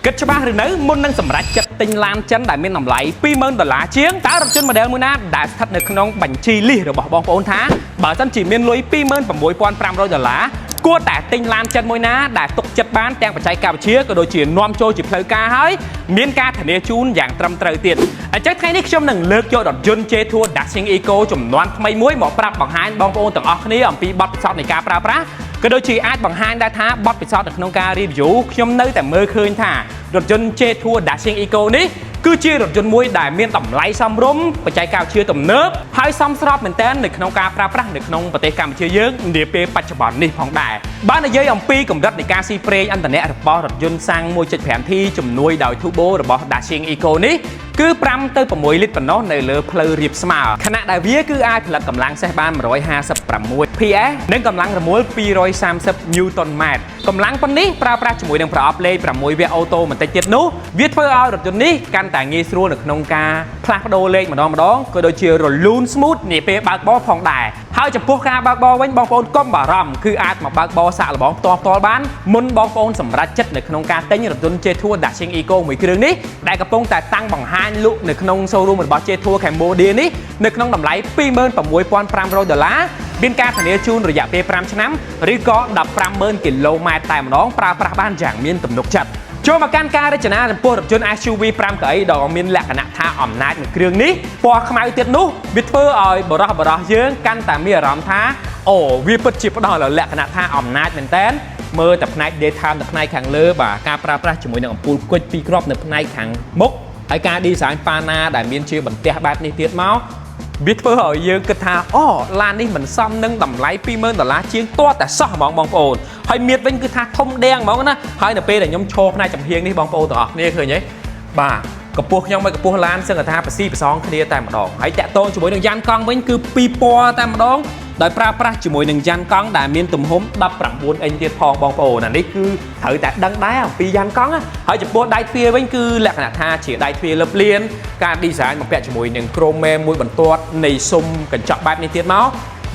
គិតច្បាស់ឬនៅមុននឹងសម្រេចចិត្តទិញឡានចិនដែលមានតម្លៃ $20,000 ជាងតើរថយន្ត model មួយណាដែលស្ថិតនៅក្នុងបញ្ជីលីសរបស់បងប្អូនថាបើសិនជាមានលុយ $26,500 គួរតែទិញឡានចិនមួយណាដែលទុកចិត្តបានទាំងបច្ចេកវិទ្យាក៏ដូចជានាំចូលជាផ្លូវការហើយមានការធានាជូនយ៉ាងត្រឹមត្រូវទៀតអញ្ចឹងថ្ងៃនេះខ្ញុំនឹងលើកយករថយន្ត J-Tour Dashing Eco ជំនាន់ថ្មីមួយមកប្រាប់បង្ហាញបងប្អូនទាំងអស់គ្នាអំពីបទពិសោធន៍នៃការប្រើប្រាស់ក៏ដូចជាអាចបង្ហាញដែរថាបទពិសោធន៍នៅក្នុងការ review ខ្ញុំនៅតែមើលឃើញថារថយន្ត J-Tour Dashing Eco នេះគឺជារថយន្តមួយដែលមានតម្លៃសមរម្យបច្ចេកវិទ្យាទំនើបហើយសមស្របមែនទែននៅក្នុងការប្រើប្រាស់នៅក្នុងប្រទេសកម្ពុជាយើងនាពេលបច្ចុប្បន្ននេះផងដែរបើនិយាយអំពីកម្រិតនៃការស៊ីប្រេងឥន្ធនៈរបស់រថយន្តសាំង 1.5T ជំនួយដោយ Turbo របស់ Dashing Eco នេះគឺ5ទៅ6លីត្រប៉ុណ្ណោះនៅលើផ្លូវរាបស្មើខណៈដែលវាគឺអាចផលិតកម្លាំងសេះបាន156 PS និងកម្លាំងរមុល230 Nm កម្លាំងប៉ុណ្នេះប្រើប្រាស់ជាមួយនឹងប្រអប់លេខ6វគ្គអូតូបន្តិចទៀតនោះវាធ្វើឲ្យរថយន្តនេះកាន់តែងាយស្រួលនៅក្នុងការផ្លាស់ប្ដូរលេខម្ដងក៏ដូចជារលូន smooth នាពេលបើកបរផងដែរហើយចំពោះការបើកបរវិញបងប្អូនកុំបារម្ភគឺអាចមកបើកបរសាកល្បងផ្ទាល់បានមុនបងប្អូនសម្រេចចិត្តនៅក្នុងការទិញរថយន្ត J-Tour Dashing Eco មួយគ្រឿងនេះដែលកំពុងតែតាំងបង្ហាញលក់នៅក្នុង showroom របស់ J-Tour Cambodia នេះនៅក្នុងតម្លៃ $26,500 មានការធានាជូនរយៈពេល5ឆ្នាំឬក៏ 150,000 គីឡូម៉ែត្រតែម្ដងប្រើប្រាស់បានយ៉ាងមានទំនុកចិត្តចូលមកកាន់ការរចនាចំពោះរថយន្ត SUV 5 កៅអីដ៏មានលក្ខណៈថាអំណាចនៃគ្រឿងនេះពណ៌ខ្មៅទៀតនោះវាធ្វើឲ្យបរោះយើងកាន់តែមានអារម្មណ៍ថាអូវាពិតជាផ្ដល់លក្ខណៈថាអំណាចមែនតើមើលតែផ្នែក daytime តែផ្នែកខាងលើបាទការប្រើប្រាស់ជាមួយនឹងអំពូលគុជពីរគ្រាប់នៅផ្នែកខាងមុខហើយការ design ប៉ាណាដែលមានជាបន្ទះបែបនេះទៀតមកវាធ្វើឲ្យយើងគិតថាអូឡាននេះមិនសមនឹងតម្លៃ $20,000 ជាងទាល់តែសោះហ្មងបងប្អូនហើយមាឌវិញគឺថាធំដេងហ្មងណាហើយនៅពេលដែលខ្ញុំឈរផ្នែកចំហៀងនេះបងប្អូនទាំងអស់គ្នាឃើញទេបាទកម្ពស់ខ្ញុំមកកម្ពស់ឡានសឹងថាប្រស៊ីប្រសងគ្នាតែម្ដងហើយតាក់ទងជាមួយនឹងយ៉ានកង់វិញគឺ2ពណ៌តែម្ដងដោយប្រើប្រាស់ជាមួយនឹងយ៉ានកង់ដែលមានទំហំ19អិញទៀតផងបងប្អូនអានេះគឺត្រូវតែដឹងដែរអំពីយ៉ានកង់ហើយចំពោះដៃទ្វារវិញគឺលក្ខណៈថាជាដៃទ្វារលឹបលៀនការ design បំពាក់ជាមួយនឹង chrome មួយបន្ទាត់នៃស៊ុំកញ្ចក់បែបនេះទៀតមក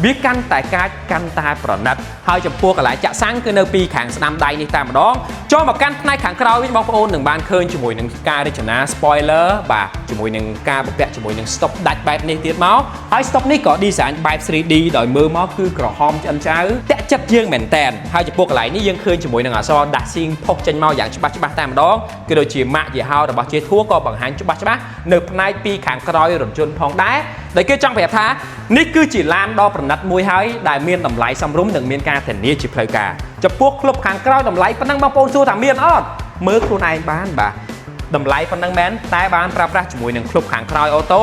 វាកាន់តែកាចកាន់តែប្រណិតហើយចំពោះកន្លែងចាក់សាំងគឺនៅពីខាងស្ដាំដៃនេះតែម្ដងចូលមកកាន់ផ្នែកខាងក្រោយវិញបងប្អូននឹងបានឃើញជាមួយនឹងការរចនា spoiler បាទជាមួយនឹងការបំពាក់ជាមួយនឹង stop ដាច់បែបនេះទៀតមកហើយ stop នេះក៏ design បែប 3D ដោយមើលមកគឺក្រហមឆ្អិនចៅតាក់ចិត្តយើងមែនតែនហើយចំពោះកន្លែងនេះយើងឃើញជាមួយនឹងអក្សរ Dashing ផុសចេញមកយ៉ាងច្បាស់តែម្ដងគឺដូចជាម៉ាកយីហោរបស់ J-Tour ក៏បង្ហាញច្បាស់នៅផ្នែកពីខាងក្រោយរថយន្តផងដែរដែលគេចង់ប្រាប់ថានេះគឺជាឡានដ៏ប្រណិតមួយហើយដែលមានតម្លៃសមរម្យនិងមានការធានាជាផ្លូវការចំពោះក្លឹបខាងក្រោយតម្លៃប៉ុណ្ណឹងបងប្អូនសួរថាមានអត់មើលខ្លួនឯងបានបាទតម្លៃប៉ុណ្ណឹងមែនតែបានប្រើប្រាស់ជាមួយនឹងក្លឹបខាងក្រោយអូតូ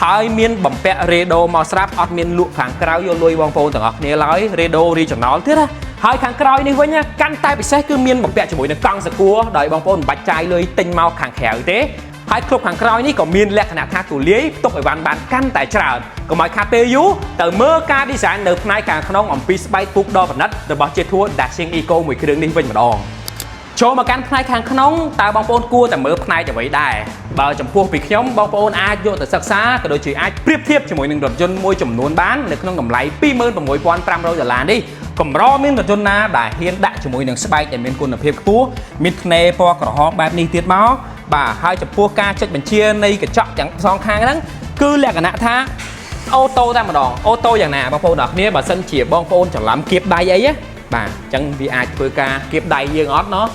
ហើយមានបំពាក់រេដូមកស្រាប់អត់មានលក់ខាងក្រៅយកលុយបងប្អូនទាំងអស់គ្នាឡើយរេដូ original ទៀតណាហើយខាងក្រោយនេះវិញកាន់តែពិសេសគឺមានបំពាក់ជាមួយនឹងកង់សកួរដោយបងប្អូនមិនបាច់ចាយលុយទិញមកខាងក្រៅទេហើយក្លឹបខាងក្រោយនេះក៏មានលក្ខណៈថាទូលាយផ្ទុកអីវ៉ាន់បានកាន់តែច្រើនកុំឲ្យខាតពេលយូរទៅមើលការ design នៅផ្នែកខាងក្នុងអំពីស្បែកពូកដ៏ប្រណិតរបស់ J-Tour Dashing Eco មួយគ្រឿងនេះវិញម្ដងចូលមកកាន់ផ្នែកខាងក្នុងតើបងប្អូនគួរតែមើលផ្នែកអ្វីដែរបើចំពោះពីខ្ញុំបងប្អូនអាចយកទៅសិក្សាក៏ដូចជាអាចប្រៀបធៀបជាមួយនឹងរថយន្តមួយចំនួនបាននៅក្នុងតម្លៃ $26,500 នេះកម្រមានរថយន្តណាដែលហ៊ានដាក់ជាមួយនឹងស្បែកដែលមានគុណភាពខ្ពស់មានធ្នេរពណ៌ក្រហមបែបនេះទៀតមកបាទហើយចំពោះការចុចបញ្ជានៃកញ្ចក់ទាំងសងខាងហ្នឹងគឺលក្ខណៈថាអូតូតែម្ដងអូតូយ៉ាងណាបងប្អូនទាំងគ្នាបើសិនជាបងប្អូនច្រឡំគៀបដៃអីបាទអញ្ចឹងវាអាចធ្វើការគៀបដៃយើងអត់ណោះ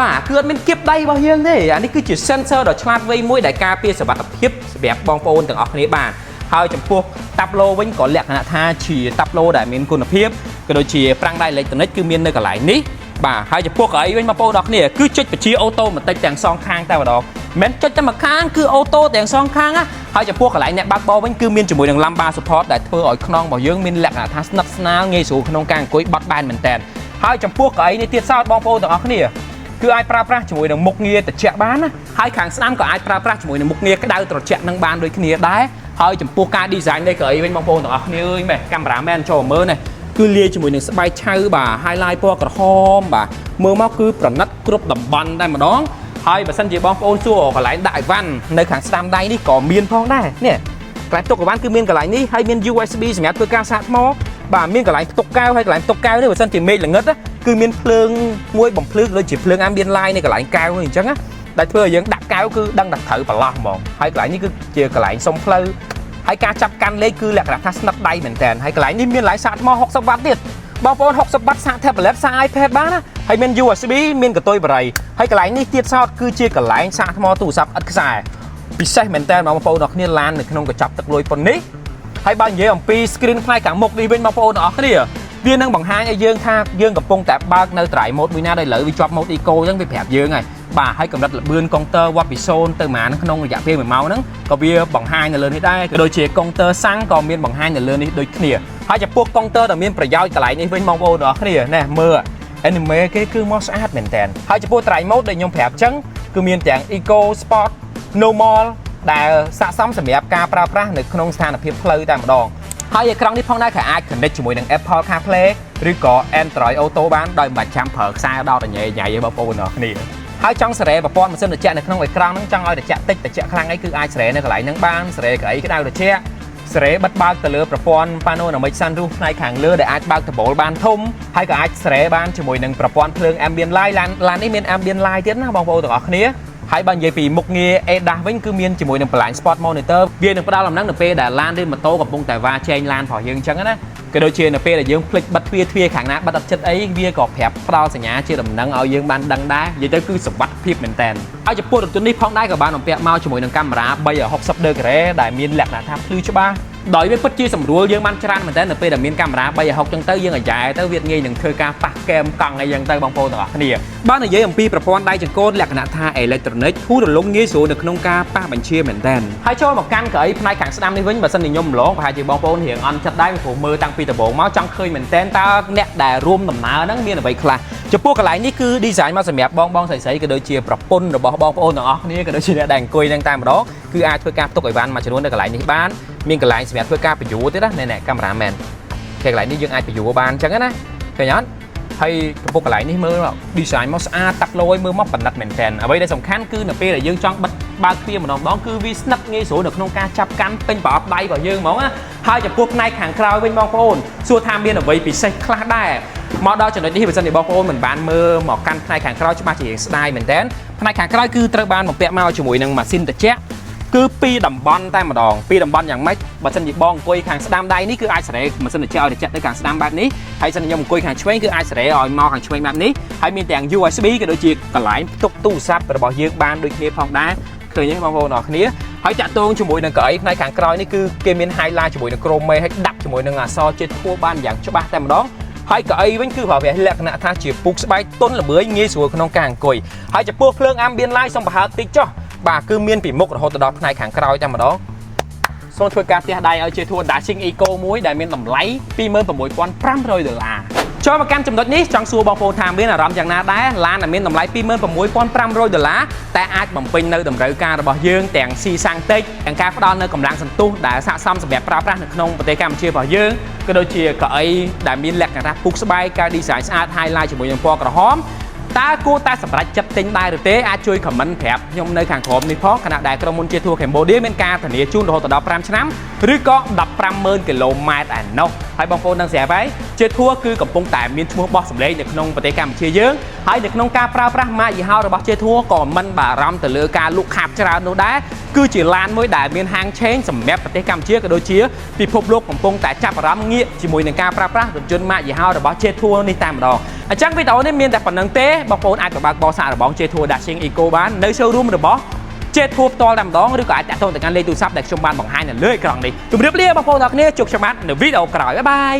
បាទគឺអត់មានគៀបដៃរបស់យើងទេអានេះគឺជា sensor ដ៏ឆ្លាតវៃមួយដែលការពារសុវត្ថិភាពសម្រាប់បងប្អូនទាំងអស់គ្នាបានហើយចំពោះតាប់ឡូវិញក៏លក្ខណៈថាជាតាប់ឡូដែលមានគុណភាពក៏ដូចជាប្រាំងដៃអេឡិចត្រូនិកគឺមាននៅកន្លែងនេះបាទហើយចំពោះកៅអីវិញបងប្អូនទាំងគ្នាគឺចុចបញ្ជាអូតូម៉ាទិកទាំងសងខាងតែម្ដងមិនចុចតែម្ខាងគឺអូតូទាំងសងខាងណាហើយចំពោះកន្លែងអ្នកបើកបរវិញគឺមានជាមួយនឹង Lumbar support ដែលធ្វើឲ្យខ្នងរបស់យើងមានលក្ខណៈថាស្និទ្ធស្នាលងាយស្រួលក្នុងការអង្គុយបត់បែនមែនតើហើយចំពោះកៅអីនេះទៀតសោតបងប្អូនទាំងអស់គ្នាគឺអាចប្រើប្រាស់ជាមួយនឹងមុខងារត្រជាក់បានណាហើយខាងស្ដាំក៏អាចប្រើប្រាស់ជាមួយនឹងមុខងារក្តៅត្រជាក់នឹងបានដូចគ្នាដែរហើយចំពោះការ design នៃកៅអីវិញបងប្អូនទាំងអស់គ្នាអើយម៉េះកាមេរ៉ាមែនចូលមើលណាគឺលាយជាមួយនឹងស្បែកឆៅបាទ highlight ពណ៌ក្រហមបាទមើលមកគឺប្រណិតគ្រប់តំបន់តែម្ដងហើយបើសិនជាបងប្អូនសួរកន្លែងដាក់អីវ៉ាន់នៅខាងស្ដាំដៃនេះក៏មានផងដែរនេះកន្លែងផ្ទុកអីវ៉ាន់គឺមានកន្លែងនេះហើយមាន USB សម្រាប់ធ្វើការសាកថ្មបាទមានកន្លែងផ្ទុកកែវហើយកន្លែងផ្ទុកកែវនេះបើសិនជាមេឃល្ងិត cứ miên phượng môi bỏng phượng rồi chỉ phượng ambient light này cả lại cao hơn chắc á đại phơi dưỡng đặt cao cứ đang đặt thử và lo mòn hay cái lại như cứ chia cái lại sông phơi hay ca chắp căn lấy cứ là thắt snap đay mình tèn hay cái lại như miên lại sạc mò học sập bát tiệt bao phone học sập bát sạc theo left side iPad bán á hay miên USB miên cái tôi bày hay cái lại như tiệt sao cứ chia cái lại sạc mò tủ sập ắt xài bị sai mình tèn mà phone đọc như lan được không có chắp tật lôi pon ní hay bao nhiêu ông pi screen khai cả một đi bên mà phone đó cái gì viên năng bằng hai dương tha dươngกับpông tẹp ba nơi trải một mũi na đây lợi vì chọn một eco giống bị phẹp dương này bà hay cầm đặt là bươn con tơ qua bị xôn từ mà nó không dạ phê mười máu nắng còn bia bằng hai là lên đây đôi chia con tơ sáng còn miên bằng hai là lên đi đôi kia hai chập buộc con tơ là miên phải giao lại như bên mong vô đó cái gì nè mưa anime cái cứ món sát mình tèn hai chập buộc trải mốt để nhung phẹp trắng cứ miên chẳng eco sport normal đã xả sóng sầm đẹp ca pra praในក្នុងស្ថានភាពផ្លូវតែម្ដងហើយឯក្រង់នេះផងដែរក៏អាច connect ជាមួយនឹង Apple CarPlay ឬក៏ Android Auto បានដោយមិនបាច់ចាំប្រើខ្សែដល់តែញ៉ៃញ៉ៃបងប្អូនអរគ្នាហើយចង់សេរីប្រព័ន្ធម៉ាស៊ីនត្រជាក់នៅក្នុងអេក្រង់ហ្នឹងចង់ឲ្យត្រជាក់តិចត្រជាក់ខ្លាំងអីគឺអាចសេរីនៅកន្លែងហ្នឹងបានសេរីកៅអីក្តៅត្រជាក់សេរីបិទបើកទៅលើប្រព័ន្ធ Panoramic Sunroof ផ្នែកខាងលើដែលអាចបើកដបូលបានធំហើយក៏អាចសេរីបានជាមួយនឹងប្រព័ន្ធភ្លើង Ambient Light ឡាននេះមាន Ambient Light ទៀតណាបងប្អូនទាំងអស់គ្នាហើយបើនិយាយពីមុខងារ ADAS វិញគឺមានជាមួយនឹង Blind Spot Monitor វានឹងផ្ដល់ដំណឹងនៅពេលដែលឡានឬម៉ូតូកំពុងតែវ៉ាចែងឡានរបស់យើងអញ្ចឹងណាក៏ដូចជានៅពេលដែលយើងភ្លេចបិទទ្វារខាងណាបិទអត់ចិត្តអីវាក៏ប្រាប់ផ្ដល់សញ្ញាជាដំណឹងឲ្យយើងបានដឹងដែរនិយាយទៅគឺសុវត្ថិភាពមែនតើហើយចំពោះរថយន្តនេះផងដែរក៏បានបំពាក់មកជាមួយនឹងកាមេរ៉ា360 degree ដែលមានលក្ខណៈថាភ្លឺច្បាស់ដោយវាពិតជាសម្រួលយើងបានច្រើនមែនតើនៅពេលដែលមានកាមេរ៉ា360ចឹងទៅយើងអាយ៉ែទៅវាងាយនឹងធ្វើការប៉ះកែមកង់អីចឹងទៅបងប្អូនទាំងអស់គ្នាបាននិយាយអំពីប្រព័ន្ធដៃចង្កូតលក្ខណៈថា electronic ធូររលុងងាយស្រួលនៅក្នុងការប៉ះបញ្ជាមែនតើហើយចូលមកកាន់កៅអីផ្នែកខាងស្ដាំនេះវិញបើសិនជាខ្ញុំម្លងប្រហែលជាបងប្អូនរៀងអន់ចិត្តដែរព្រោះមើលតាំងពីដំបូងមកចង់ឃើញមែនតើតើអ្នកដែលរួមដំណើរហ្នឹងមានអ្វីខ្លះចំពោះកន្លែងនេះគឺ design មកសម្រាប់បងស្រីៗក៏ដូចជាប្រពន្ធរបស់បងប្អូនទាំងអស់គ្នាក៏ដូចជាអ្នកដែលអង្គុយហ្នឹងតែម្ដងគឺអាចធ្វើការផ្ទុកអីវ៉ាន់មួយចំនួននៅកន្លែងនេះបានមានកន្លែងសម្រាប់ធ្វើការបញ្យួរទៀតណាកាមេរ៉ាមែនគេកន្លែងនេះយើងអាចបញ្យួរបានអញ្ចឹងណាឃើញអត់ហើយកំពុកកន្លែងនេះមើល design មកស្អាតតាក់លយមើលមកប៉និតមែនតើអ្វីដែលសំខាន់គឺនៅពេលដែលយើងចង់បិទបើកទ្វារម្ដងគឺវាស្និទ្ធងាយស្រួលនៅក្នុងការចាប់កាន់ពេញប្រអប់ដៃរបស់យើងហ្មងណាហើយចំពោះផ្នែកខាងក្រោយវិញបងប្អូនសួរថាមានអ្វីពិសេសខ្លះដែរមកដល់ចំណុចនេះបើសិនជាបងប្អូនមិនបានមើលមកកាន់ផ្នែកខាងក្រោយច្បាស់ជាស្ដាយមែនតើផ្នែកខាងក្រោយគឺត្រូវបានបំពាក់មកជាមួយនឹងម៉ាស៊ីនត្រជាក់គឺពីតំបន់តែម្ដងពីតំបន់យ៉ាងម៉េចបើសិនជាបងអង្គុយខាងស្ដាំដៃនេះគឺអាចសេរីម៉ាស៊ីនត្រជាក់ឲ្យត្រជាក់ទៅខាងស្ដាំបែបនេះហើយសិនខ្ញុំអង្គុយខាងឆ្វេងគឺអាចសេរីឲ្យមកខាងឆ្វេងបែបនេះហើយមានទាំង USB ក៏ដូចជាកន្លែងផ្ទុកទូរស័ព្ទរបស់យើងបានដូចគ្នាផងដែរឃើញទេបងប្អូនអរគ្នាហើយតាក់ទងជាមួយនឹងកៅអីផ្នែកខាងក្រោយនេះគឺគេមាន highlight ជាមួយនឹង chrome មេហើយដាក់ជាមួយនឹងអក្សរជាតិខ្ពស់បានយ៉ាងច្បាស់តែម្ដងហើយកៅអីវិញគឺប្រើប្រាស់លក្ខណៈថាជាពូកស្បែកទន់ល្មើយងាយស្រួលក្នុងការអង្គុយហើយចំពោះភ្លើង ambient light សូមប្រហើបតិចចុះបាទគឺមានពីមុខរហូតដល់ផ្នែកខាងក្រោយតែម្ដងសូមធ្វើការផ្ទះដៃឲ្យជាធួ Dashing Eco មួយដែលមានតម្លៃ $26,500 ចូលមកកាន់ចំណុចនេះចង់សួរបងប្អូនថាមានអារម្មណ៍យ៉ាងណាដែរឡានដែលមានតម្លៃ$26,500តែអាចបំពេញនៅតម្រូវការរបស់យើងទាំងស៊ីសាំងតិចទាំងការផ្ដល់នៅកម្លាំងសន្ទុះដែលស័ក្តិសមសម្រាប់ប្រើប្រាស់នៅក្នុងប្រទេសកម្ពុជារបស់យើងក៏ដូចជាកៅអីដែលមានលក្ខណៈពុកស្បែកការ design ស្អាត highlight ជាមួយនឹងពណ៌ក្រហមតើគួរតែសម្រេចចិត្តទិញដែរឬទេអាចជួយ comment ប្រាប់ខ្ញុំនៅខាងក្រោមនេះផងខណៈដែលក្រុមហ៊ុនជាធួ Cambodia មានការធានាជូនរហូតដល់5ឆ្នាំឬក៏ 150000 គីឡូម៉ែត្រឯណោះហើយបងប្អូននឹងស្រាប់ហើយជាធួគឺកំពុងតែមានឈ្មោះបោះសម្លេងនៅក្នុងប្រទេសកម្ពុជាយើងហើយនៅក្នុងការប្រើប្រាស់ម៉ាកយីហោរបស់ជាធួក៏មិនបារម្ភទៅលើការលក់ខាតច្រើននោះដែរគឺជាឡានមួយដែលមានហាងឆេងសម្រាប់ប្រទេសកម្ពុជាក៏ដូចជាពិភពលោកកំពុងតែចាប់អារម្មណ៍ងាកជាមួយនឹងការប្រើប្រាស់រថយន្តម៉ាកយីហោរបស់ជាធួនេះតែម្ដងអញ្ចឹងវីដេអូនេះមានតែប៉ុណ្្នឹងទេបងប្អូនអាចបើកបោសាករបស់ជាធួ Dashing Eco បាននៅ showroom របស់ជាធួផ្ទាល់តែម្ដងឬក៏អាចតាក់ទងទៅកាន់លេខទូរស័ព្ទដែលខ្ញុំបានបង្ហាញនៅលើអេក្រង់នេះជម្រាបលាបងប្អូនទាំងអស់គ្នាជួបខ្ញុំបាទនៅវីដេអូក្រោយបាយបាយ